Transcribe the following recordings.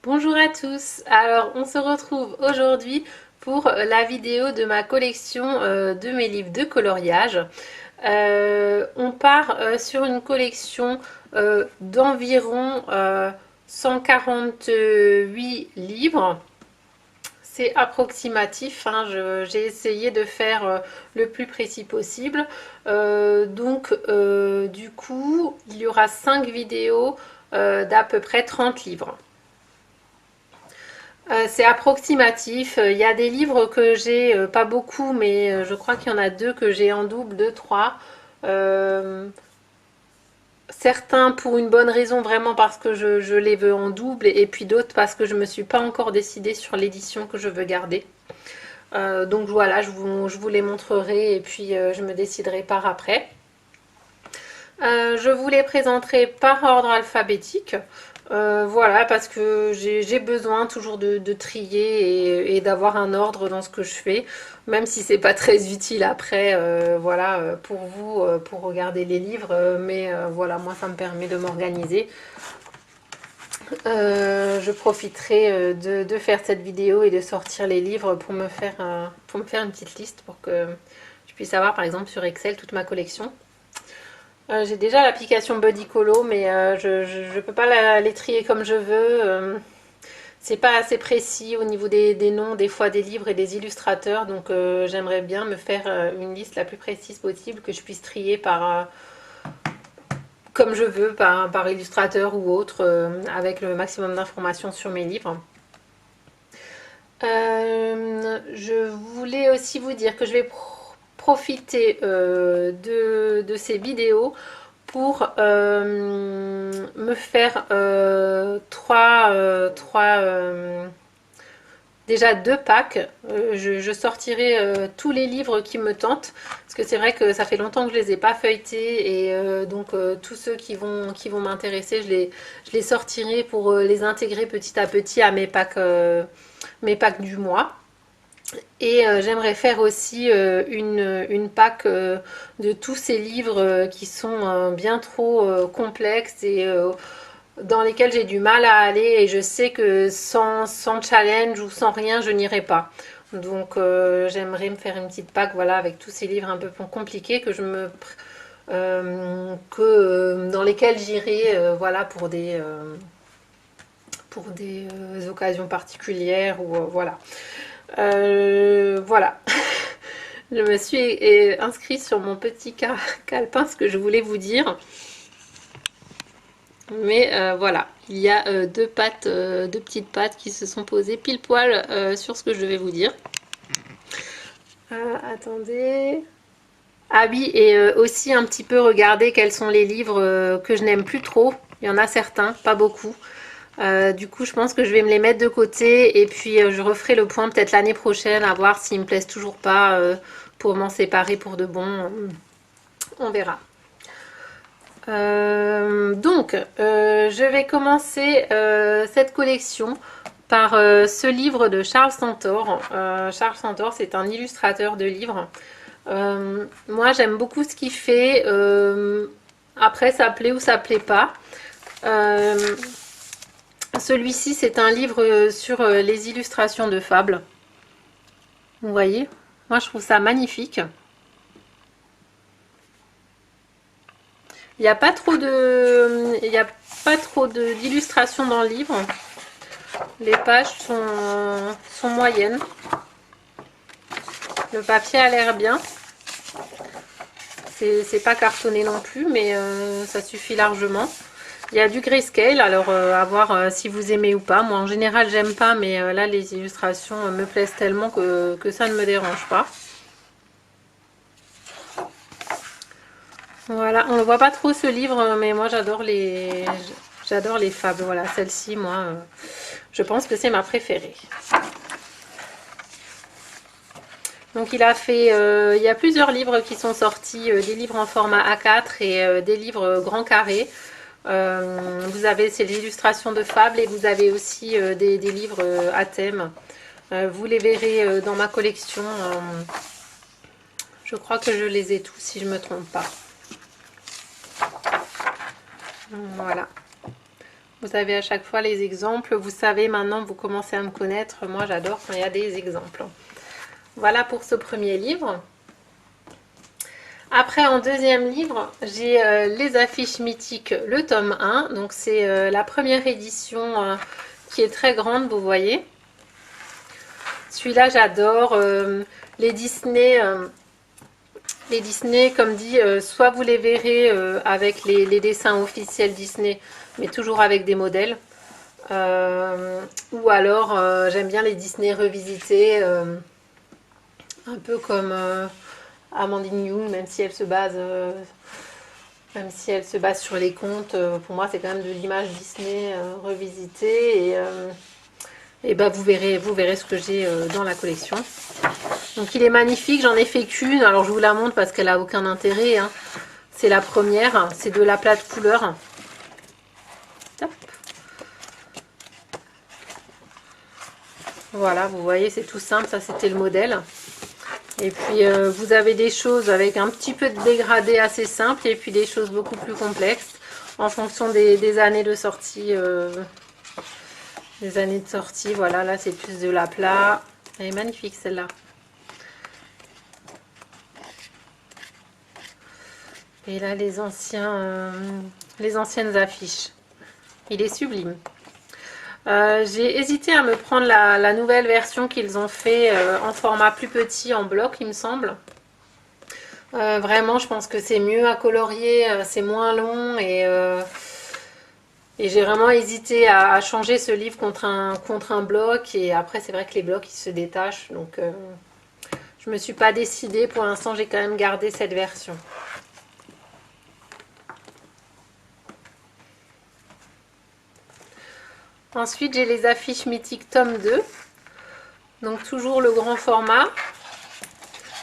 Bonjour à tous, alors on se retrouve aujourd'hui pour la vidéo de ma collection de mes livres de coloriage. On part sur une collection d'environ 148 livres. C'est approximatif, hein, j'ai essayé de faire le plus précis possible. Du coup, il y aura 5 vidéos d'à peu près 30 livres. C'est approximatif. Il y a des livres que j'ai, pas beaucoup, mais je crois qu'il y en a deux que j'ai en double, deux, trois. Euh, Certains pour une bonne raison, vraiment parce que je les veux en double, et puis d'autres parce que je me suis pas encore décidée sur l'édition que je veux garder. Donc voilà, je vous les montrerai et puis je me déciderai par après. Je vous les présenterai par ordre alphabétique. Voilà, parce que j'ai besoin toujours de trier et d'avoir un ordre dans ce que je fais, même si c'est pas très utile après, voilà, pour vous, pour regarder les livres, voilà, moi ça me permet de m'organiser. Je profiterai de faire cette vidéo et de sortir les livres pour me faire une petite liste pour que je puisse avoir par exemple sur Excel toute ma collection. J'ai déjà l'application Bodycolo, mais je peux pas les trier comme je veux. C'est pas assez précis au niveau des noms, des fois des livres et des illustrateurs, donc j'aimerais bien me faire une liste la plus précise possible, que je puisse trier comme je veux, par illustrateur ou autre, avec le maximum d'informations sur mes livres. Je voulais aussi vous dire que je vais profiter de ces vidéos pour me faire déjà deux packs. Je sortirai tous les livres qui me tentent, parce que c'est vrai que ça fait longtemps que je les ai pas feuilletés, et tous ceux qui vont m'intéresser, je les sortirai pour les intégrer petit à petit à mes packs du mois. Et j'aimerais faire aussi une pack de tous ces livres qui sont bien trop complexes et dans lesquels j'ai du mal à aller, et je sais que sans challenge ou sans rien, je n'irai pas. Donc j'aimerais me faire une petite pack, voilà, avec tous ces livres un peu plus compliqués dans lesquels j'irai, voilà, pour des occasions particulières ou voilà. Voilà. Je me suis inscrite sur mon petit calepin ce que je voulais vous dire. Mais voilà, il y a deux petites pattes qui se sont posées pile poil sur ce que je vais vous dire. Attendez. Ah oui, et aussi un petit peu regarder quels sont les livres que je n'aime plus trop. Il y en a certains, pas beaucoup. Du coup, je pense que je vais me les mettre de côté, et puis je referai le point peut-être l'année prochaine à voir s'ils me plaisent toujours pas, pour m'en séparer pour de bon. On verra. Je vais commencer cette collection par ce livre de Charles Santor. Charles Santor, c'est un illustrateur de livres. Moi, j'aime beaucoup ce qu'il fait. Après, ça plaît ou ça plaît pas. Celui-ci, c'est un livre sur les illustrations de fables. Vous voyez? Moi, je trouve ça magnifique. Il n'y a pas trop d'illustrations dans le livre. Les pages sont moyennes. Le papier a l'air bien. C'est pas cartonné non plus, mais ça suffit largement. Il y a du grayscale, alors à voir si vous aimez ou pas. Moi en général j'aime pas, mais là les illustrations me plaisent tellement que ça ne me dérange pas. Voilà, on ne voit pas trop ce livre, mais moi j'adore les fables. Voilà, celle-ci, moi, je pense que c'est ma préférée. Donc il y a plusieurs livres qui sont sortis, des livres en format A4 et des livres grand carré. Vous avez ces illustrations de fables, et vous avez aussi des livres à thème. Vous les verrez dans ma collection. Je crois que je les ai tous, si je ne me trompe pas. Voilà. Vous avez à chaque fois les exemples. Vous savez maintenant, vous commencez à me connaître. Moi, j'adore quand il y a des exemples. Voilà pour ce premier livre. Après, en deuxième livre, j'ai Les affiches mythiques, le tome 1. Donc, c'est la première édition qui est très grande, vous voyez. Celui-là, j'adore. Les Disney, comme dit, soit vous les verrez avec les dessins officiels Disney, mais toujours avec des modèles. Ou alors, j'aime bien les Disney revisités, un peu comme Amandine Young, même si elle se base sur les contes. Pour moi, c'est quand même de l'image Disney revisitée. Et bah, vous verrez ce que j'ai dans la collection. Donc il est magnifique, j'en ai fait qu'une, alors je vous la montre parce qu'elle a aucun intérêt, hein. C'est la première, c'est de la plate couleur. Hop. Voilà, vous voyez, c'est tout simple, ça c'était le modèle. Et puis vous avez des choses avec un petit peu de dégradé assez simple et puis des choses beaucoup plus complexes en fonction des années de sortie. Voilà, là c'est plus de l'aplat. Elle est magnifique celle-là. Et là, les anciennes affiches. Il est sublime. J'ai hésité à me prendre la nouvelle version qu'ils ont fait en format plus petit, en bloc, il me semble. Vraiment, je pense que c'est mieux à colorier, c'est moins long et j'ai vraiment hésité à changer ce livre contre un bloc. Et après, c'est vrai que les blocs, ils se détachent. Donc, je me suis pas décidée. Pour l'instant, j'ai quand même gardé cette version. Ensuite, j'ai les affiches mythiques tome 2. Donc, toujours le grand format.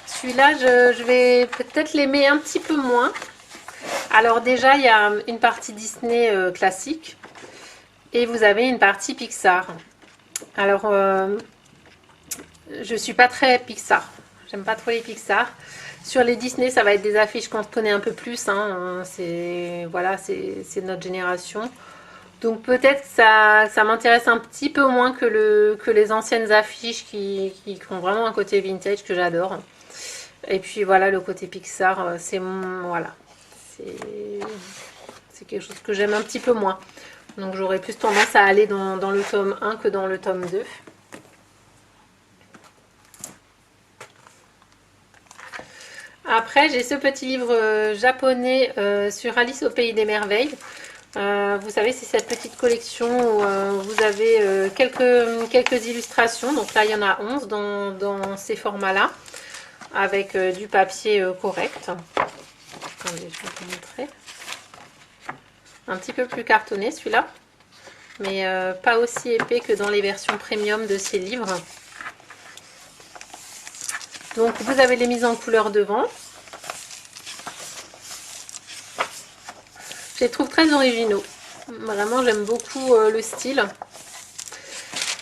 Celui-là, je vais peut-être l'aimer un petit peu moins. Alors déjà, il y a une partie Disney classique. Et vous avez une partie Pixar. Alors, je suis pas très Pixar. J'aime pas trop les Pixar. Sur les Disney, ça va être des affiches qu'on connaît un peu plus. Hein. C'est notre génération. Donc peut-être que ça m'intéresse un petit peu moins que les anciennes affiches qui ont vraiment un côté vintage que j'adore. Et puis voilà, le côté Pixar, c'est quelque chose que j'aime un petit peu moins. Donc j'aurais plus tendance à aller dans le tome 1 que dans le tome 2. Après, j'ai ce petit livre japonais sur Alice au pays des merveilles. Vous savez, c'est cette petite collection où vous avez quelques illustrations. Donc là, il y en a 11 dans ces formats-là, avec du papier correct. Attendez, je vais vous montrer. Un petit peu plus cartonné celui-là, mais pas aussi épais que dans les versions premium de ces livres. Donc vous avez les mises en couleur devant. Je les trouve très originaux. Vraiment, j'aime beaucoup le style.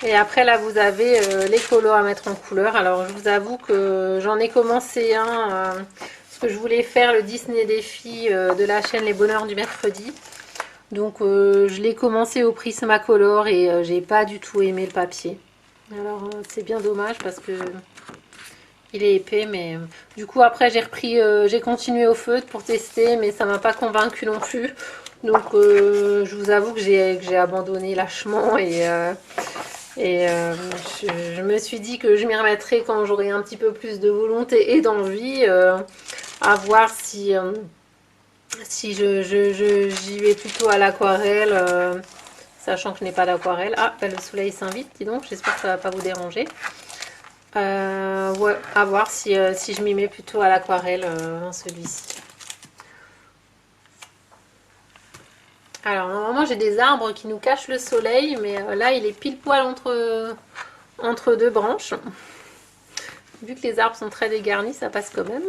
Et après, là, vous avez les colos à mettre en couleur. Alors, je vous avoue que j'en ai commencé un, parce que je voulais faire le Disney Défi de la chaîne Les Bonheurs du Mercredi. Donc, je l'ai commencé au Prismacolor et j'ai pas du tout aimé le papier. Alors, c'est bien dommage parce que il est épais, mais du coup après j'ai continué au feutre pour tester, mais ça m'a pas convaincu non plus. Donc je vous avoue que j'ai abandonné lâchement je me suis dit que je m'y remettrai quand j'aurai un petit peu plus de volonté et d'envie, à voir si j'y vais plutôt à l'aquarelle, sachant que je n'ai pas d'aquarelle. Ah, ben, le soleil s'invite, dis donc, j'espère que ça va pas vous déranger. Ouais, à voir si je m'y mets plutôt à l'aquarelle dans celui-ci. Alors normalement j'ai des arbres qui nous cachent le soleil, mais là il est pile poil entre deux branches. Vu que les arbres sont très dégarnis, ça passe quand même.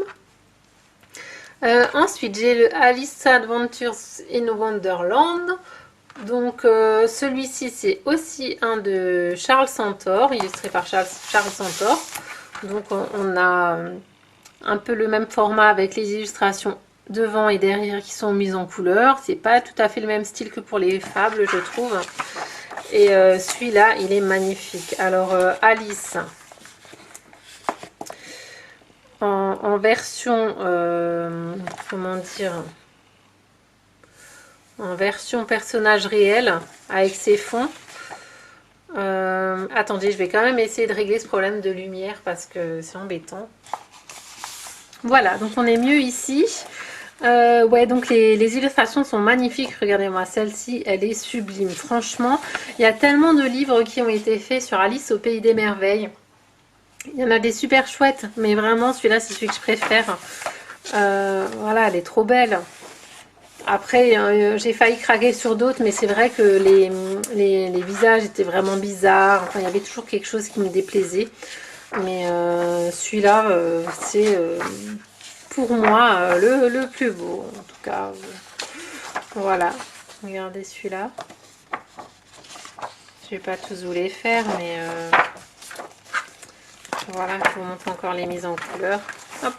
Ensuite j'ai le Alice Adventures in Wonderland. Donc celui-ci c'est aussi un de Charles Centaure, illustré par Charles Centaure. Donc on a un peu le même format avec les illustrations devant et derrière qui sont mises en couleur. C'est pas tout à fait le même style que pour les fables, je trouve. Et celui-là, il est magnifique. Alors, Alice, en version, comment dire, en version personnage réel, avec ses fonds. Attendez, je vais quand même essayer de régler ce problème de lumière parce que c'est embêtant. Voilà, donc on est mieux ici. Ouais, donc les illustrations sont magnifiques. Regardez-moi, celle-ci, elle est sublime. Franchement, il y a tellement de livres qui ont été faits sur Alice au Pays des Merveilles. Il y en a des super chouettes, mais vraiment, celui-là, c'est celui que je préfère. Voilà, elle est trop belle. Après, j'ai failli craquer sur d'autres, mais c'est vrai que les visages étaient vraiment bizarres. Enfin, il y avait toujours quelque chose qui me déplaisait. Mais celui-là, c'est pour moi le plus beau. En tout cas, voilà. Regardez celui-là. Je vais pas tous vous les faire, mais voilà, je vous montre encore les mises en couleur. Hop.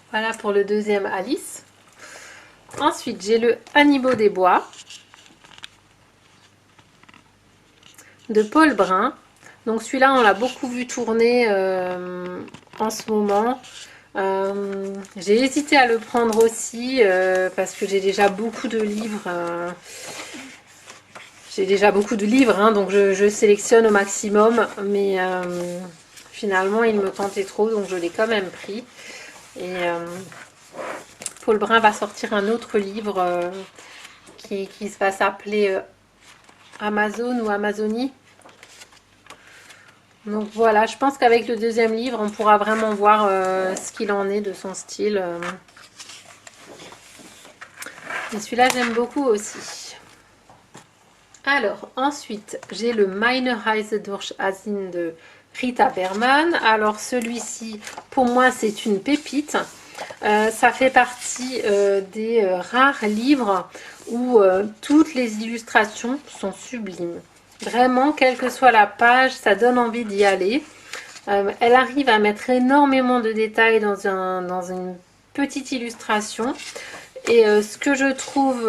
Voilà pour le deuxième Alice. Ensuite, j'ai le Annibaux des Bois de Paul Brun. Donc celui-là, on l'a beaucoup vu tourner en ce moment. J'ai hésité à le prendre aussi parce que j'ai déjà beaucoup de livres. Hein, donc je sélectionne au maximum. Mais finalement, il me tentait trop, donc je l'ai quand même pris. Et Paul Brun va sortir un autre livre qui va s'appeler Amazon ou Amazonie. Donc voilà, je pense qu'avec le deuxième livre, on pourra vraiment voir ce qu'il en est de son style. Et celui-là, j'aime beaucoup aussi. Alors, ensuite, j'ai le Meine Reise durch Asien de Rita Berman. Alors, celui-ci, pour moi, c'est une pépite. Ça fait partie des rares livres où toutes les illustrations sont sublimes. Vraiment, quelle que soit la page, ça donne envie d'y aller. Elle arrive à mettre énormément de détails dans une petite illustration. Et ce que je trouve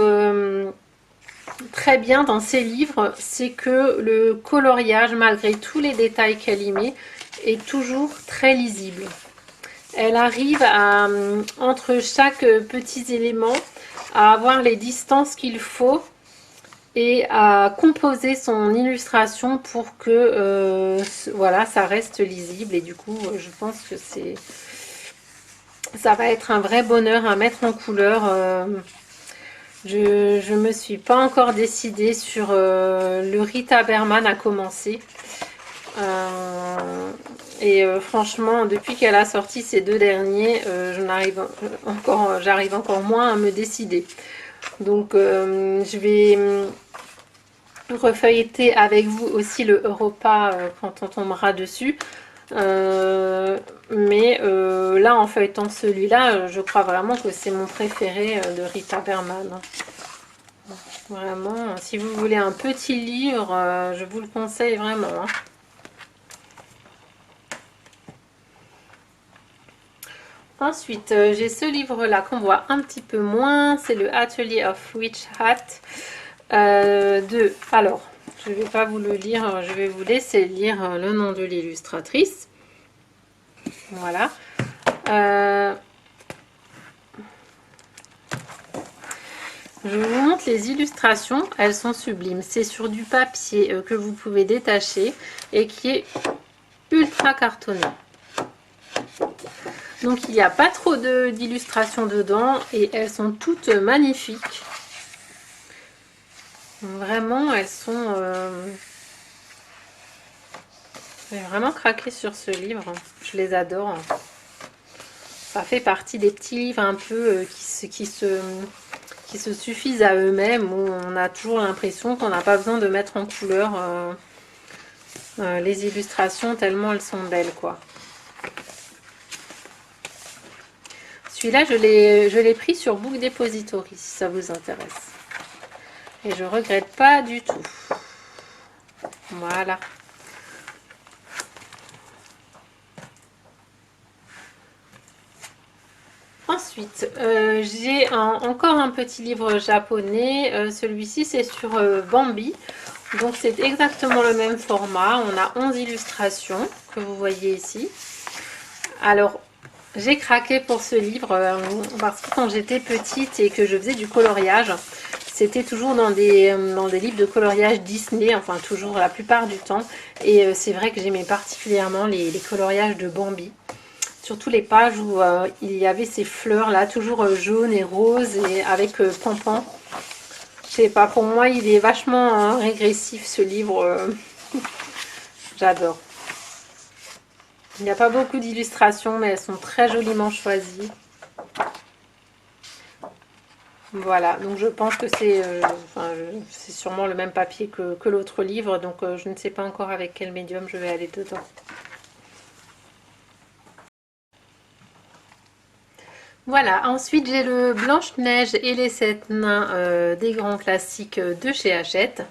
très bien dans ces livres, c'est que le coloriage, malgré tous les détails qu'elle y met, est toujours très lisible. Elle arrive à, entre chaque petit élément, à avoir les distances qu'il faut et à composer son illustration pour que voilà, ça reste lisible. Et du coup, je pense que ça va être un vrai bonheur à mettre en couleur. Je me suis pas encore décidée sur le Rita Berman à commencer. Franchement, depuis qu'elle a sorti ces deux derniers, j'arrive encore moins à me décider. Donc, je vais refeuilleter avec vous aussi le Europa quand on tombera dessus. Là, en feuilletant celui-là, je crois vraiment que c'est mon préféré de Rita Berman. Vraiment, si vous voulez un petit livre, je vous le conseille vraiment. Hein. Ensuite, j'ai ce livre-là qu'on voit un petit peu moins. C'est le Atelier of Witch Hat. Alors, je ne vais pas vous le lire, je vais vous laisser lire le nom de l'illustratrice. Voilà. Je vous montre les illustrations, elles sont sublimes. C'est sur du papier que vous pouvez détacher et qui est ultra cartonné. Donc il n'y a pas trop d'illustrations dedans et elles sont toutes magnifiques. Vraiment, elles sont... J'ai vraiment craqué sur ce livre. Je les adore. Ça fait partie des petits livres un peu qui se suffisent à eux-mêmes, où on a toujours l'impression qu'on n'a pas besoin de mettre en couleur les illustrations tellement elles sont belles, quoi. Celui-là, je l'ai pris sur Book Depository, si ça vous intéresse. Et je regrette pas du tout. Voilà. Ensuite, j'ai encore un petit livre japonais. Celui-ci, c'est sur Bambi. Donc, c'est exactement le même format. On a 11 illustrations que vous voyez ici. Alors, j'ai craqué pour ce livre parce que quand j'étais petite et que je faisais du coloriage, c'était toujours dans des livres de coloriage Disney, enfin toujours la plupart du temps. Et c'est vrai que j'aimais particulièrement les coloriages de Bambi. Surtout les pages où il y avait ces fleurs là, toujours jaunes et roses et avec Pampan. Je sais pas, pour moi il est vachement régressif ce livre. J'adore. Il n'y a pas beaucoup d'illustrations, mais elles sont très joliment choisies. Voilà, donc je pense que c'est sûrement le même papier que l'autre livre, donc je ne sais pas encore avec quel médium je vais aller dedans. Voilà, ensuite j'ai le Blanche-Neige et les 7 nains des grands classiques de chez Hachette.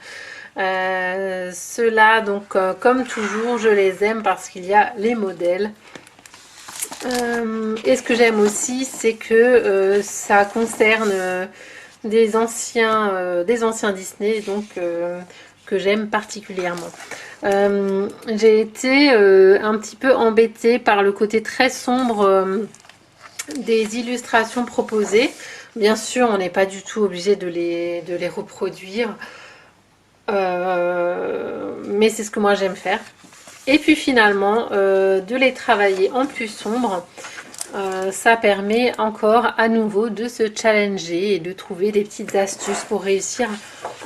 Ceux-là, donc comme toujours, je les aime parce qu'il y a les modèles. Et ce que j'aime aussi, c'est que ça concerne des anciens Disney, donc que j'aime particulièrement. J'ai été un petit peu embêtée par le côté très sombre des illustrations proposées. Bien sûr, on n'est pas du tout obligé de les reproduire, mais c'est ce que moi j'aime faire. Et puis finalement, de les travailler en plus sombre, ça permet encore à nouveau de se challenger et de trouver des petites astuces pour réussir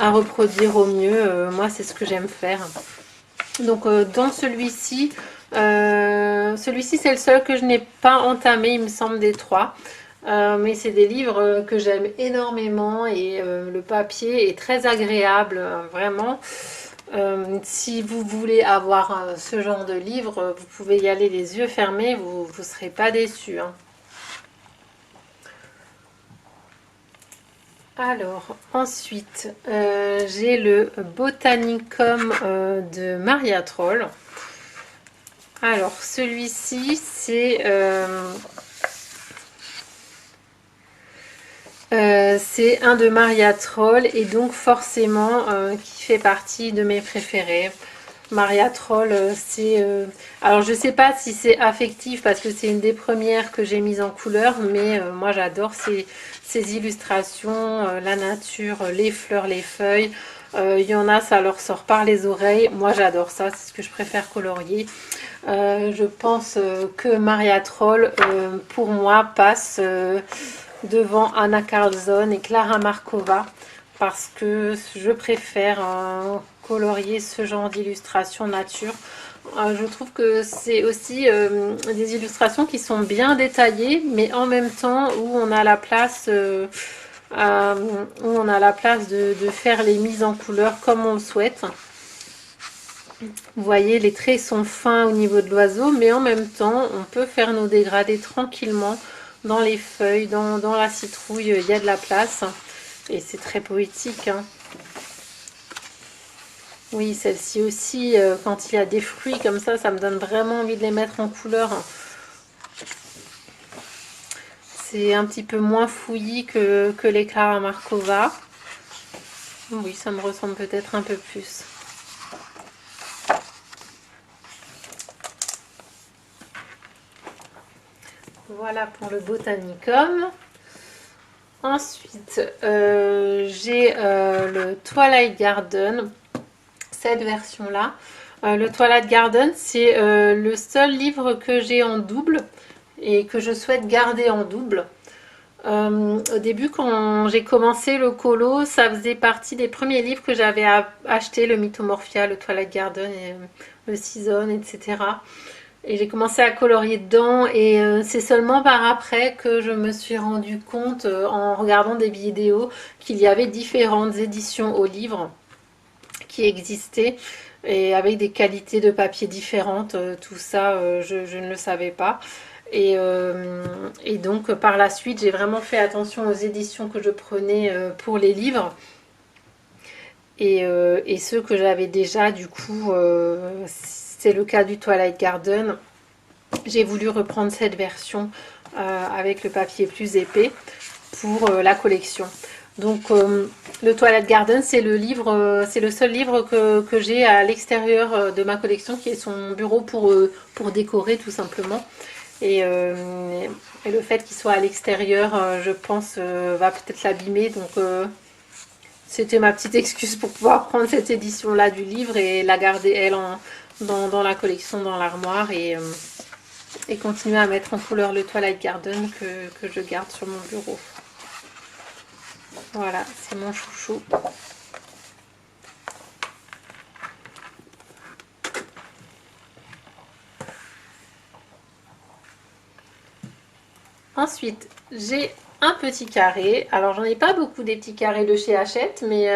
à reproduire au mieux. Moi, c'est ce que j'aime faire. Donc dans celui-ci, c'est le seul que je n'ai pas entamé, il me semble, des trois. Mais c'est des livres que j'aime énormément et le papier est très agréable, vraiment. Si vous voulez avoir ce genre de livre, vous pouvez y aller les yeux fermés, vous ne serez pas déçus, hein. Alors, ensuite, j'ai le Botanicum de Maria Troll. Alors, celui-ci, c'est un de Maria Troll et donc forcément qui fait partie de mes préférés. Maria Troll, alors je sais pas si c'est affectif parce que c'est une des premières que j'ai mises en couleur, mais moi j'adore ces illustrations, la nature, les fleurs, les feuilles. Il y en a, ça leur sort par les oreilles. Moi j'adore ça, c'est ce que je préfère colorier. Je pense que Maria Troll, pour moi, passe devant Anna Carlzon et Clara Markova parce que je préfère colorier ce genre d'illustration nature. Je trouve que c'est aussi des illustrations qui sont bien détaillées, mais en même temps où on a la place, de faire les mises en couleur comme on le souhaite. Vous voyez, les traits sont fins au niveau de l'oiseau, mais en même temps, on peut faire nos dégradés tranquillement dans les feuilles, dans la citrouille, il y a de la place. Et c'est très poétique, hein. Oui, celle-ci aussi, quand il y a des fruits comme ça me donne vraiment envie de les mettre en couleur. C'est un petit peu moins fouillis que les Clara Markova. Oui, ça me ressemble peut-être un peu plus. Voilà pour le Botanicum. Ensuite, j'ai le Twilight Garden, cette version-là. Le Twilight Garden, c'est le seul livre que j'ai en double et que je souhaite garder en double. Au début, quand j'ai commencé le colo, ça faisait partie des premiers livres que j'avais acheté, le Mythomorphia, le Twilight Garden, et, le Season, etc. Et j'ai commencé à colorier dedans et c'est seulement par après que je me suis rendu compte en regardant des vidéos qu'il y avait différentes éditions au livre qui existaient et avec des qualités de papier différentes. Tout ça, je ne le savais pas. Et donc par la suite, j'ai vraiment fait attention aux éditions que je prenais pour les livres. Et ceux que j'avais déjà, du coup, c'est le cas du Twilight Garden. J'ai voulu reprendre cette version avec le papier plus épais pour la collection. Donc le Twilight Garden, c'est c'est le seul livre que j'ai à l'extérieur de ma collection, qui est son bureau pour décorer tout simplement. Et le fait qu'il soit à l'extérieur, je pense, va peut-être l'abîmer. Donc c'était ma petite excuse pour pouvoir prendre cette édition-là du livre et la garder, elle, dans la collection, dans l'armoire. Et continuer à mettre en couleur le Twilight Garden que je garde sur mon bureau. Voilà, c'est mon chouchou. Ensuite, j'ai un petit carré. Alors, j'en ai pas beaucoup des petits carrés de chez Hachette, mais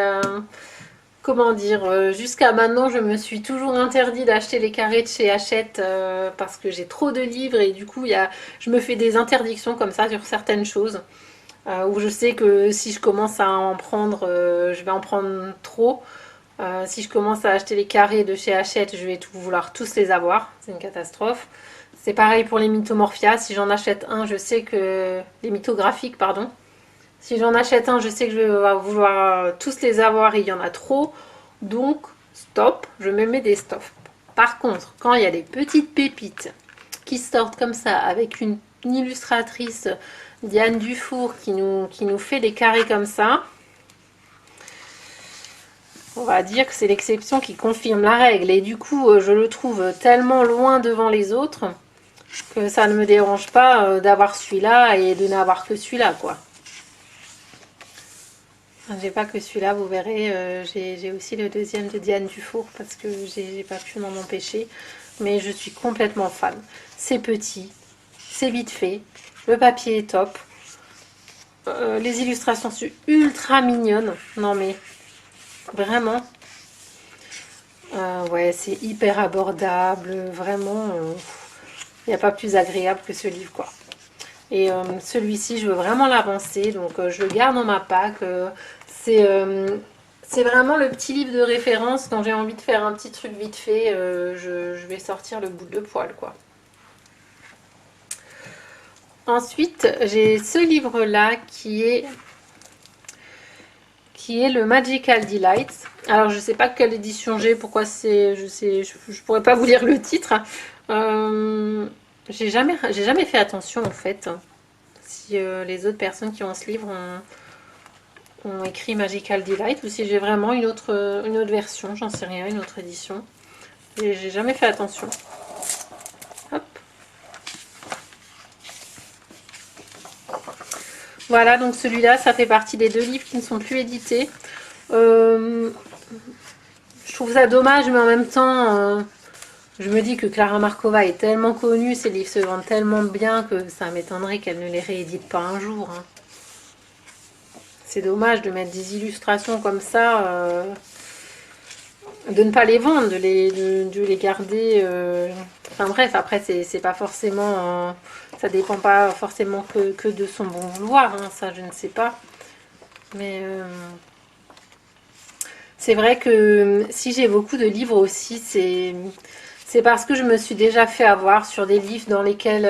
comment dire, jusqu'à maintenant, je me suis toujours interdit d'acheter les carrés de chez Hachette parce que j'ai trop de livres et du coup, je me fais des interdictions comme ça sur certaines choses. Où je sais que si je commence à en prendre, je vais en prendre trop. Si je commence à acheter les carrés de chez Hachette, je vais vouloir tous les avoir. C'est une catastrophe. C'est pareil pour les mythomorphia. Si j'en achète un, je sais que... Les mythographiques, pardon. Si j'en achète un, je sais que je vais vouloir tous les avoir et il y en a trop. Donc, stop, je me mets des stops. Par contre, quand il y a des petites pépites qui sortent comme ça, avec une illustratrice, Diane Dufour, qui nous fait des carrés comme ça, on va dire que c'est l'exception qui confirme la règle. Et du coup, je le trouve tellement loin devant les autres que ça ne me dérange pas d'avoir celui-là et de n'avoir que celui-là, quoi. J'ai pas que celui-là, vous verrez, j'ai aussi le deuxième de Diane Dufour parce que j'ai pas pu m'en empêcher. Mais je suis complètement fan. C'est petit, c'est vite fait, le papier est top. Les illustrations sont ultra mignonnes. Non mais, vraiment. Ouais, c'est hyper abordable. Vraiment, il n'y a pas plus agréable que ce livre, quoi. Et celui-ci, je veux vraiment l'avancer, donc je le garde dans ma pack. C'est vraiment le petit livre de référence quand j'ai envie de faire un petit truc vite fait. Je vais sortir le bout de poil, quoi. Ensuite, j'ai ce livre-là qui est le Magical Delight. Alors, je sais pas quelle édition j'ai, pourquoi c'est... Je pourrais pas vous lire le titre. J'ai jamais fait attention, en fait, si les autres personnes qui ont ce livre ont écrit Magical Delight ou si j'ai vraiment une autre version, j'en sais rien, une autre édition. Et j'ai jamais fait attention. Hop. Voilà, donc celui-là, ça fait partie des deux livres qui ne sont plus édités. Je trouve ça dommage, mais en même temps, je me dis que Clara Markova est tellement connue, ses livres se vendent tellement bien que ça m'étonnerait qu'elle ne les réédite pas un jour. Hein. C'est dommage de mettre des illustrations comme ça, de ne pas les vendre, de les garder. Enfin bref, après, c'est pas forcément... ça dépend pas forcément que de son bon vouloir, hein, ça je ne sais pas. Mais c'est vrai que si j'ai beaucoup de livres aussi, c'est parce que je me suis déjà fait avoir sur des livres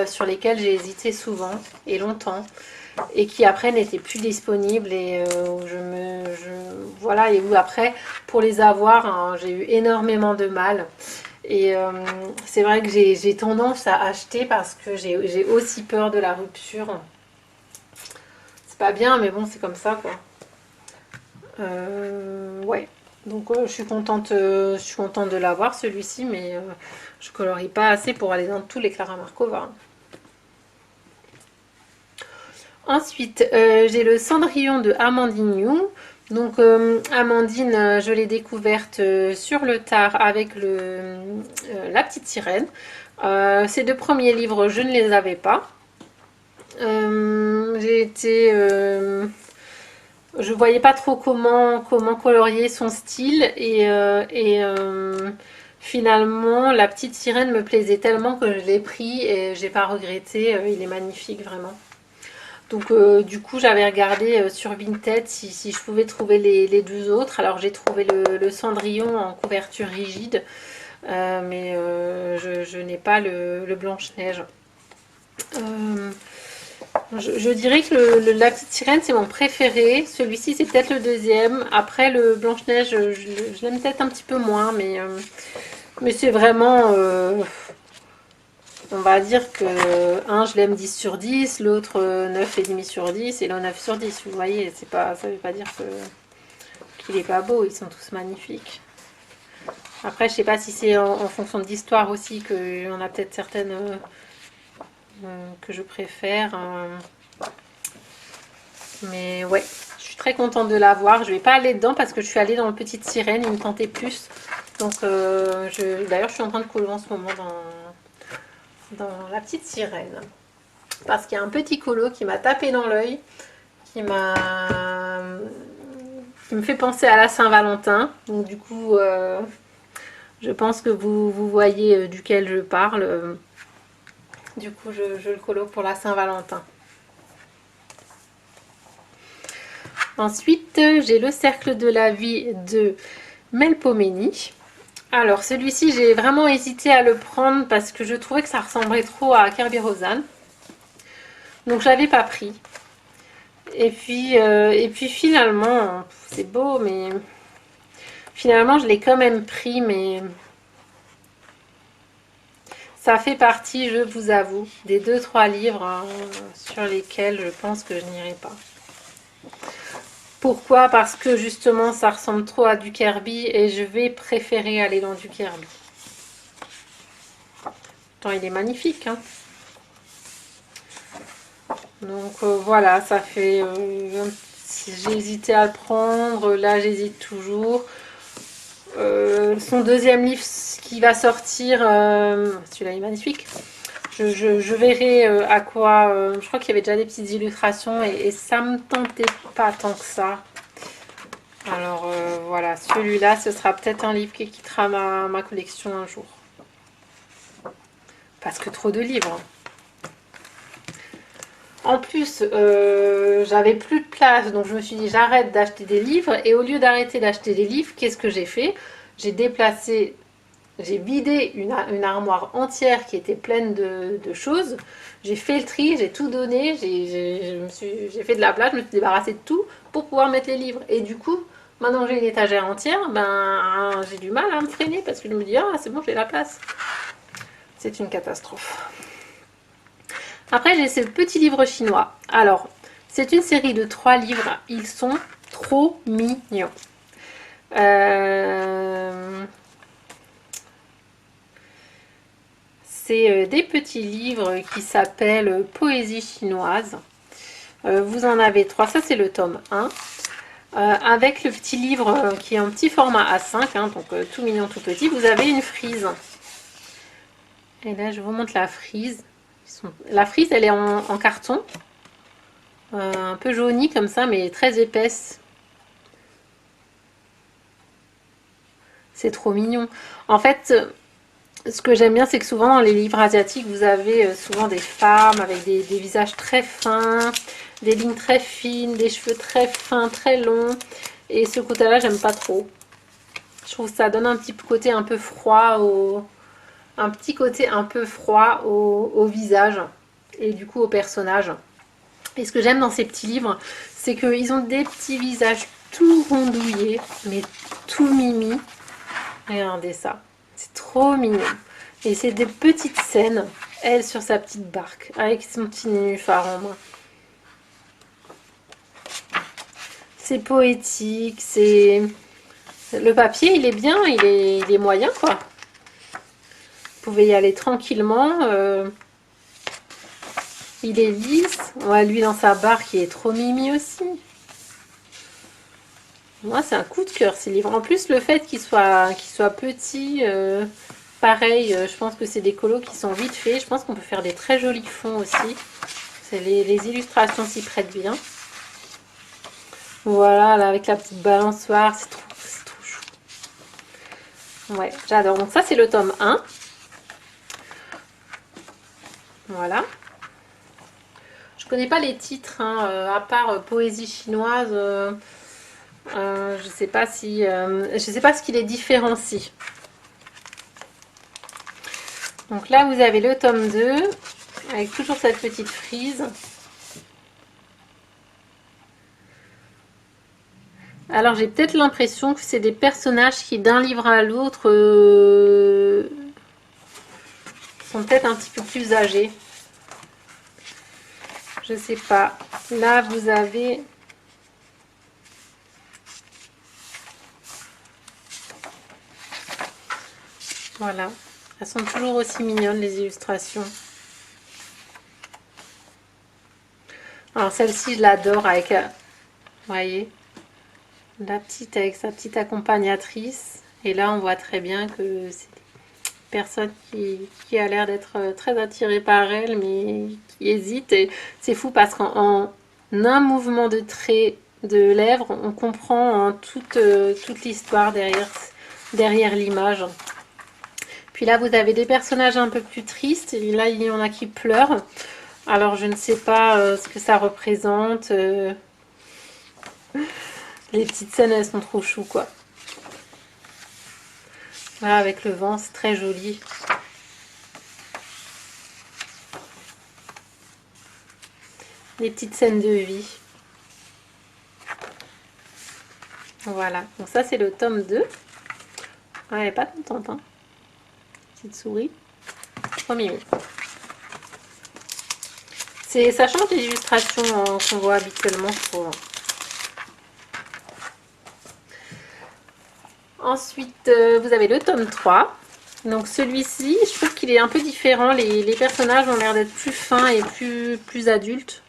sur lesquels j'ai hésité souvent et longtemps et qui après n'étaient plus disponibles et où voilà, et où après pour les avoir, hein, j'ai eu énormément de mal. Et c'est vrai que j'ai tendance à acheter parce que j'ai aussi peur de la rupture. C'est pas bien, mais bon, c'est comme ça, quoi. Ouais. Donc je suis contente de l'avoir celui-ci, mais je colorie pas assez pour aller dans tous les Clara Markova. Ensuite, j'ai le Cendrillon de Amandine Young. Donc Amandine, je l'ai découverte sur le tard avec La Petite Sirène. Ces deux premiers livres, je ne les avais pas. J'ai été... je voyais pas trop comment colorier son style et finalement La Petite Sirène me plaisait tellement que je l'ai pris et j'ai pas regretté. Il est magnifique, vraiment. Donc du coup j'avais regardé sur Vinted si je pouvais trouver les deux autres. Alors j'ai trouvé le Cendrillon en couverture rigide, mais je n'ai pas le Blanche-Neige. Je dirais que la petite sirène, c'est mon préféré. Celui-ci, c'est peut-être le deuxième. Après, le Blanche-Neige, je l'aime peut-être un petit peu moins, mais c'est vraiment... on va dire que un, je l'aime 10 sur 10, l'autre 9,5 sur 10 et le 9 sur 10. Vous voyez, c'est pas, ça veut pas dire qu'il est pas beau, ils sont tous magnifiques. Après, je sais pas si c'est en fonction de l'histoire aussi, qu'on a peut-être certaines que je préfère. Mais ouais, je suis très contente de l'avoir. Je vais pas aller dedans parce que je suis allée dans le Petite Sirène, il me tentait plus. Donc, d'ailleurs, je suis en train de coller en ce moment dans la Petite Sirène. Parce qu'il y a un petit colo qui m'a tapé dans l'œil, qui m'a qui me fait penser à la Saint-Valentin. Donc du coup, je pense que vous voyez duquel je parle. Du coup, je le colo pour la Saint-Valentin. Ensuite, j'ai le cercle de la vie de Melpomene. Alors celui-ci, j'ai vraiment hésité à le prendre parce que je trouvais que ça ressemblait trop à Kerby Rosanne. Donc je l'avais pas pris. Et puis finalement, c'est beau, mais finalement je l'ai quand même pris, mais ça fait partie, je vous avoue, des 2-3 livres sur lesquels je pense que je n'irai pas. Pourquoi? Parce que justement ça ressemble trop à du Kerby et je vais préférer aller dans du Kerby. Pourtant il est magnifique, hein. Donc voilà, ça fait... j'ai hésité à le prendre, là j'hésite toujours. Son deuxième livre qui va sortir, celui-là est magnifique. Je verrai à quoi... je crois qu'il y avait déjà des petites illustrations et ça me tentait pas tant que ça. Alors voilà, celui-là, ce sera peut-être un livre qui quittera ma collection un jour. Parce que trop de livres. En plus, j'avais plus de place, donc je me suis dit j'arrête d'acheter des livres. Et au lieu d'arrêter d'acheter des livres, qu'est-ce que j'ai fait? J'ai déplacé, j'ai vidé une armoire entière qui était pleine de choses. J'ai fait le tri, j'ai tout donné, j'ai fait de la place, je me suis débarrassée de tout pour pouvoir mettre les livres. Et du coup, maintenant que j'ai une étagère entière, ben j'ai du mal à me freiner parce que je me dis ah c'est bon, j'ai la place. C'est une catastrophe. Après, j'ai ce petit livre chinois. Alors, c'est une série de 3 livres. Ils sont trop mignons. C'est des petits livres qui s'appellent Poésie chinoise. Vous en avez 3. Ça, c'est le tome 1. Avec le petit livre qui est en petit format A5, hein, donc tout mignon, tout petit. Vous avez une frise. Et là, je vous montre la frise. La frise, elle est en carton, un peu jaunie comme ça, mais très épaisse. C'est trop mignon. En fait, ce que j'aime bien, c'est que souvent dans les livres asiatiques, vous avez souvent des femmes avec des visages très fins, des lignes très fines, des cheveux très fins, très longs. Et ce côté-là, j'aime pas trop. Je trouve que ça donne un petit côté un peu froid au visage et du coup au personnage. Et ce que j'aime dans ces petits livres, c'est qu'ils ont des petits visages tout rondouillés, mais tout mimi. Regardez ça, c'est trop mignon. Et c'est des petites scènes, elle sur sa petite barque, avec son petit nénuphar en main. C'est poétique, c'est... Le papier, il est bien, il est moyen, quoi. Vous pouvez y aller tranquillement. Il est lisse. Ouais, lui dans sa barque, il est trop mimi aussi. Moi, c'est un coup de cœur ces livres. En plus, le fait qu'il soit petit, pareil, je pense que c'est des colos qui sont vite faits. Je pense qu'on peut faire des très jolis fonds aussi. Les illustrations s'y prêtent bien. Voilà, là, avec la petite balançoire, c'est trop chou. Ouais, j'adore. Donc ça, c'est le tome 1. Voilà. Je connais pas les titres, hein, à part Poésie chinoise. Je sais pas si, je sais pas ce qui les différencie. Donc là, vous avez le tome 2 avec toujours cette petite frise. Alors j'ai peut-être l'impression que c'est des personnages qui d'un livre à l'autre sont peut-être un petit peu plus âgés. Je sais pas. Là vous avez... Voilà. Elles sont toujours aussi mignonnes les illustrations. Alors celle-ci je l'adore avec... Vous voyez, la petite avec sa petite accompagnatrice. Et là on voit très bien que c'est personne qui a l'air d'être très attirée par elle, mais qui hésite. Et c'est fou parce qu'en un mouvement de trait de lèvres, on comprend toute l'histoire derrière l'image. Puis là, vous avez des personnages un peu plus tristes. Et là, il y en a qui pleurent. Alors, je ne sais pas ce que ça représente. Les petites scènes, elles sont trop chou, quoi. Voilà, avec le vent, c'est très joli. Les petites scènes de vie. Voilà, donc ça c'est le tome 2. Ouais, elle n'est pas contente, hein. Petite souris. Trop mignon. Ça change des illustrations qu'on voit habituellement, je trouve. Ensuite, vous avez le tome 3. Donc celui-ci, je trouve qu'il est un peu différent. Les personnages ont l'air d'être plus fins et plus adultes.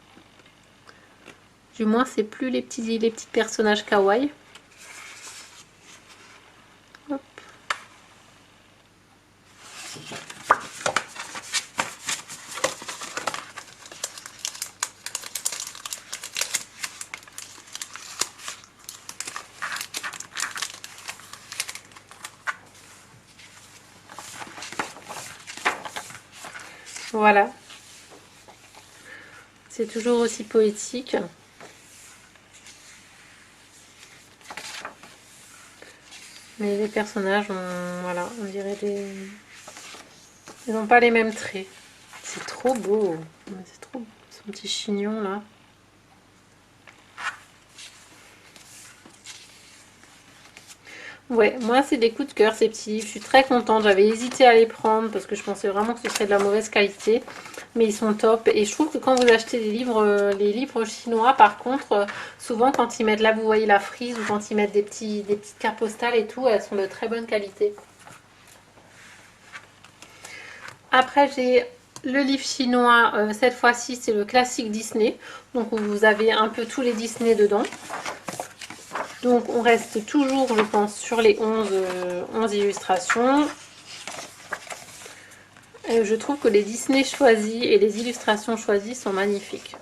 Du moins, c'est plus les petits personnages kawaii. Hop. Voilà. C'est toujours aussi poétique. Mais les personnages, voilà, on dirait des... Ils n'ont pas les mêmes traits. C'est trop beau. C'est trop beau, son petit chignon là. Ouais, moi c'est des coups de cœur ces petits livres. Je suis très contente. J'avais hésité à les prendre parce que je pensais vraiment que ce serait de la mauvaise qualité. Mais ils sont top. Et je trouve que quand vous achetez les livres chinois, par contre, souvent quand ils mettent là, vous voyez la frise ou quand ils mettent des petites cartes postales et tout, elles sont de très bonne qualité. Après, j'ai le livre chinois. Cette fois-ci, c'est le classique Disney. Donc, vous avez un peu tous les Disney dedans. Donc, on reste toujours, je pense, sur les 11 illustrations. Et je trouve que les Disney choisis et les illustrations choisies sont magnifiques.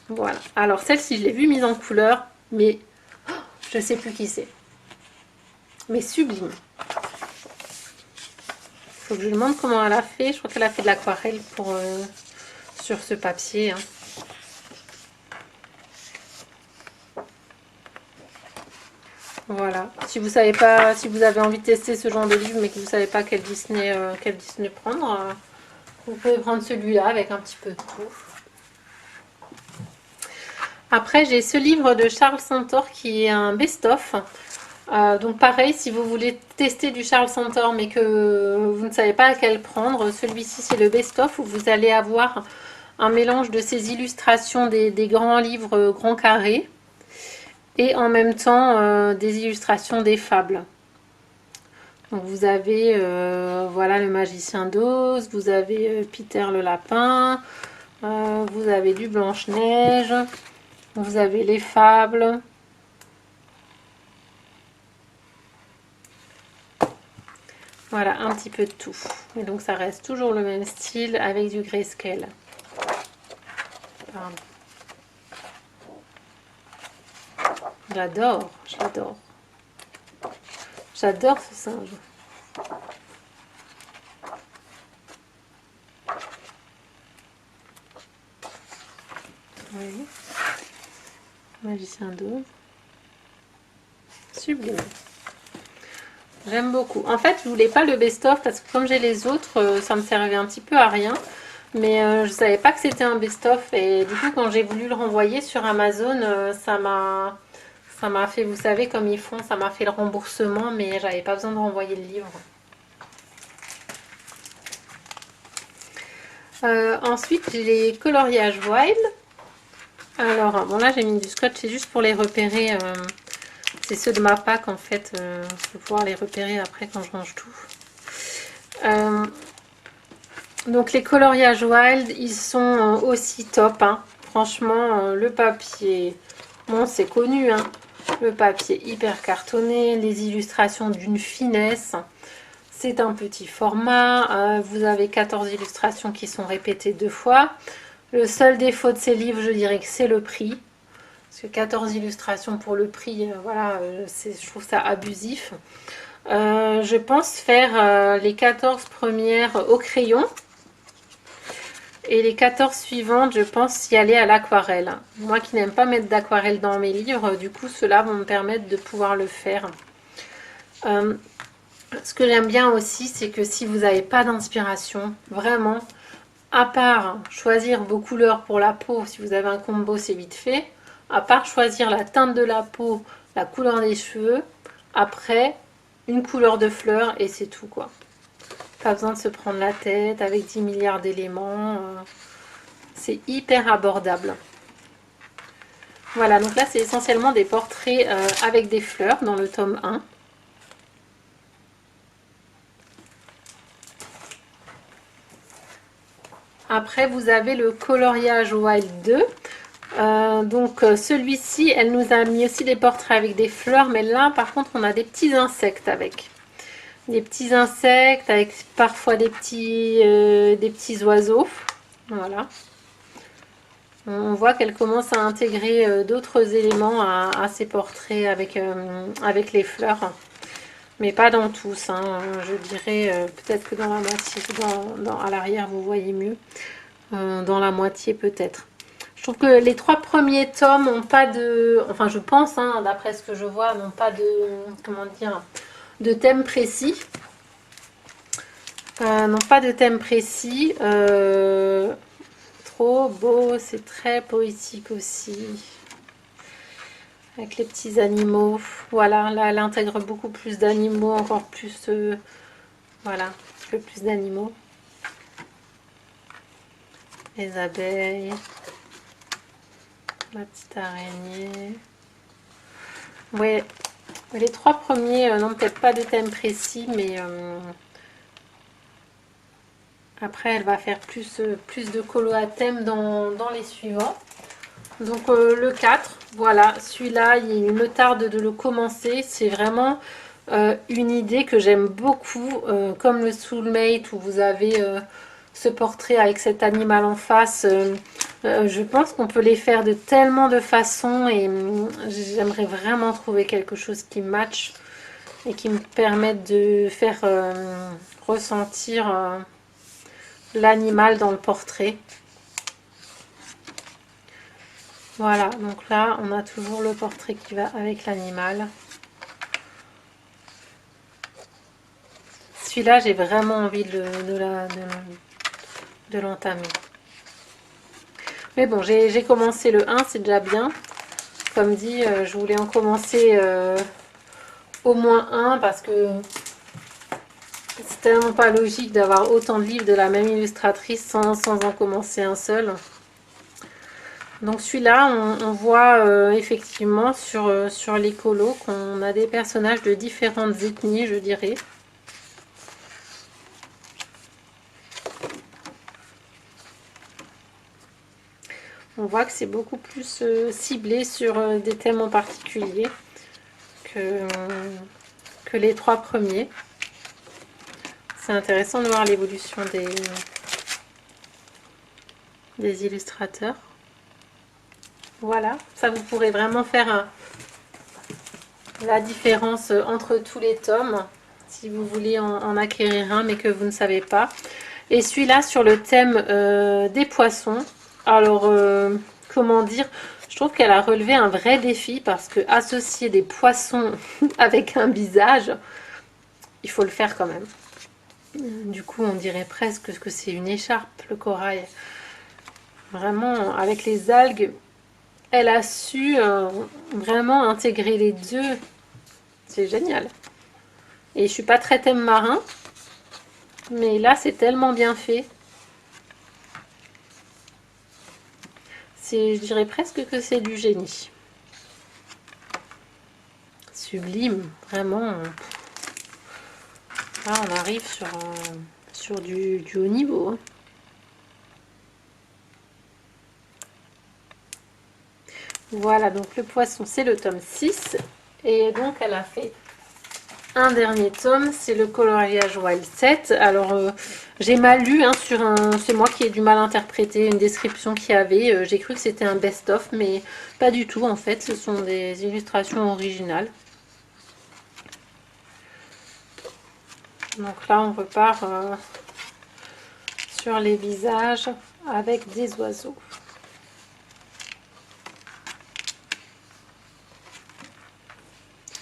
Voilà. Alors, celle-ci, je l'ai vue mise en couleur, mais je ne sais plus qui c'est. Mais sublime. Faut que je lui demande comment elle a fait. Je crois qu'elle a fait de l'aquarelle sur ce papier. Hein. Voilà. Si vous savez pas, si vous avez envie de tester ce genre de livre, mais que vous savez pas quel Disney prendre, vous pouvez prendre celui-là avec un petit peu de tout. Après, j'ai ce livre de Charles Centaure qui est un best-of. Donc pareil, si vous voulez tester du Charles Centaure mais que vous ne savez pas à quel prendre, celui-ci c'est le best-of où vous allez avoir un mélange de ces illustrations des grands livres grands carrés et en même temps des illustrations des fables. Donc vous avez voilà le magicien d'Oz, vous avez Peter le lapin, vous avez du Blanche-Neige, vous avez les fables. Voilà, un petit peu de tout. Et donc ça reste toujours le même style avec du grayscale. Pardon. J'adore, j'adore. J'adore ce singe. Oui. Magicien d'Oz. Sublime. J'aime beaucoup. En fait, je voulais pas le best-of parce que comme j'ai les autres, ça me servait un petit peu à rien. Mais je savais pas que c'était un best-of. Et du coup, quand j'ai voulu le renvoyer sur Amazon, ça m'a fait, vous savez, comme ils font, ça m'a fait le remboursement, mais j'avais pas besoin de renvoyer le livre. Ensuite, j'ai les coloriages Wild. Alors, bon là, j'ai mis du scotch, c'est juste pour les repérer. C'est ceux de ma pack, en fait. Je vais pouvoir les repérer après quand je range tout. Donc, les coloriages Wild, ils sont aussi top. Hein. Franchement, le papier, bon, c'est connu. Hein. Le papier hyper cartonné, les illustrations d'une finesse. C'est un petit format, vous avez 14 illustrations qui sont répétées 2 fois. Le seul défaut de ces livres, je dirais que c'est le prix. Parce que 14 illustrations pour le prix, voilà, je trouve ça abusif. Je pense faire les 14 premières au crayon. Et les 14 suivantes, je pense y aller à l'aquarelle. Moi qui n'aime pas mettre d'aquarelle dans mes livres, du coup, ceux-là vont me permettre de pouvoir le faire. Ce que j'aime bien aussi, c'est que si vous n'avez pas d'inspiration, vraiment, à part choisir vos couleurs pour la peau, si vous avez un combo, c'est vite fait. À part choisir la teinte de la peau, la couleur des cheveux, après, une couleur de fleurs et c'est tout, quoi. Pas besoin de se prendre la tête avec 10 milliards d'éléments. C'est hyper abordable. Voilà, donc là, c'est essentiellement des portraits avec des fleurs dans le tome 1. Après, vous avez le coloriage Wild 2. Donc celui-ci, elle nous a mis aussi des portraits avec des fleurs, mais là par contre on a des petits insectes avec. Des petits insectes avec parfois des petits oiseaux. Voilà. On voit qu'elle commence à intégrer d'autres éléments à ses portraits avec les fleurs. Mais pas dans tous, hein. Je dirais peut-être que dans la moitié, à l'arrière vous voyez mieux. Dans la moitié peut-être. Je trouve que les 3 premiers tomes n'ont pas de... Enfin, je pense, hein, d'après ce que je vois, n'ont pas de... Comment dire, de thème précis. N'ont pas de thème précis. Trop beau, c'est très poétique aussi. Avec les petits animaux. Voilà, là, elle intègre beaucoup plus d'animaux, encore plus... voilà, un peu plus d'animaux. Les abeilles. La petite araignée. Ouais, les 3 premiers n'ont peut-être pas de thème précis, mais après elle va faire plus de colo à thème dans les suivants. Donc le 4, voilà, celui-là, il me tarde de le commencer. C'est vraiment une idée que j'aime beaucoup, comme le Soulmate où vous avez ce portrait avec cet animal en face. Je pense qu'on peut les faire de tellement de façons et j'aimerais vraiment trouver quelque chose qui match et qui me permette de faire ressentir l'animal dans le portrait. Voilà, donc là on a toujours le portrait qui va avec l'animal. Celui-là, j'ai vraiment envie de l'entamer. Mais bon, j'ai commencé le 1, c'est déjà bien. Comme dit, je voulais en commencer au moins un parce que c'est tellement pas logique d'avoir autant de livres de la même illustratrice sans en commencer un seul. Donc celui-là, on voit effectivement sur les colos qu'on a des personnages de différentes ethnies, je dirais. On voit que c'est beaucoup plus ciblé sur des thèmes en particulier que les 3 premiers. C'est intéressant de voir l'évolution des illustrateurs. Voilà, ça vous pourrez vraiment faire la différence entre tous les tomes si vous voulez en acquérir un mais que vous ne savez pas. Et celui-là sur le thème des poissons. Alors, comment dire, je trouve qu'elle a relevé un vrai défi parce que associer des poissons avec un visage, il faut le faire quand même. Du coup, on dirait presque que c'est une écharpe, le corail. Vraiment, avec les algues, elle a su vraiment intégrer les deux. C'est génial. Et je suis pas très thème marin, mais là, c'est tellement bien fait. Je dirais presque que c'est du génie. Sublime, vraiment. Là, on arrive sur du haut niveau. Hein. Voilà, donc le poisson, c'est le tome 6. Et donc, elle a fait un dernier tome, c'est le coloriage Wild 7. Alors, j'ai mal lu, hein, c'est moi qui ai du mal interprété une description qu'il y avait. J'ai cru que c'était un best-of, mais pas du tout, en fait. Ce sont des illustrations originales. Donc là, on repart sur les visages avec des oiseaux.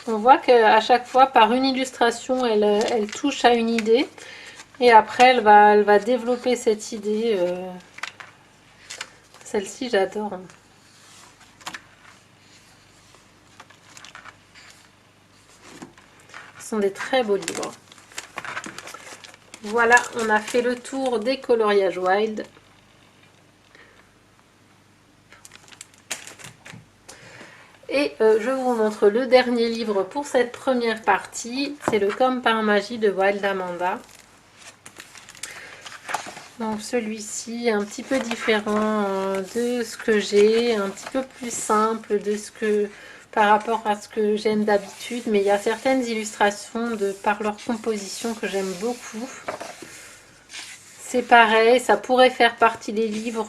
On voit qu'à chaque fois, par une illustration, elle touche à une idée. Et après, elle va développer cette idée. Celle-ci, j'adore. Ce sont des très beaux livres. Voilà, on a fait le tour des coloriages Wild. Et je vous montre le dernier livre pour cette première partie. C'est le Comme par magie de Wild Amanda. Donc celui-ci est un petit peu différent de ce que j'ai, un petit peu plus simple par rapport à ce que j'aime d'habitude. Mais il y a certaines illustrations par leur composition que j'aime beaucoup. C'est pareil, ça pourrait faire partie des livres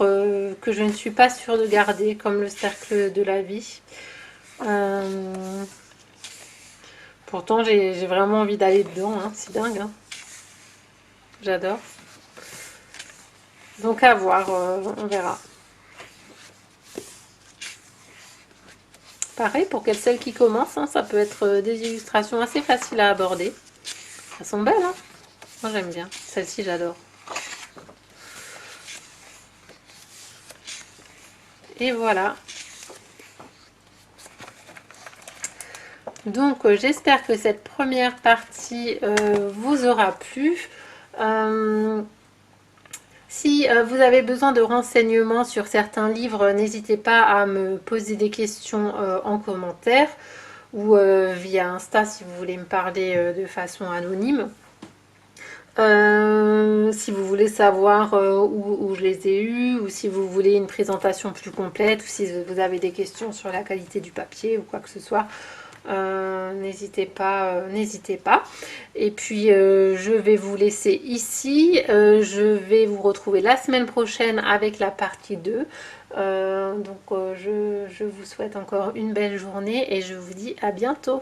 que je ne suis pas sûre de garder, comme le Cercle de la vie. Pourtant, j'ai vraiment envie d'aller dedans, hein. C'est dingue. Hein. J'adore. Donc à voir, on verra. Pareil, pour celles qui commencent, hein, ça peut être des illustrations assez faciles à aborder. Elles sont belles, hein. Moi j'aime bien. Celle-ci, j'adore. Et voilà. Donc j'espère que cette première partie vous aura plu. Si vous avez besoin de renseignements sur certains livres, n'hésitez pas à me poser des questions en commentaire ou via Insta si vous voulez me parler de façon anonyme. Si vous voulez savoir où je les ai eus, ou si vous voulez une présentation plus complète, ou si vous avez des questions sur la qualité du papier ou quoi que ce soit, n'hésitez pas, n'hésitez pas. Et puis je vais vous laisser ici. Je vais vous retrouver la semaine prochaine avec la partie 2. Donc je vous souhaite encore une belle journée et je vous dis à bientôt.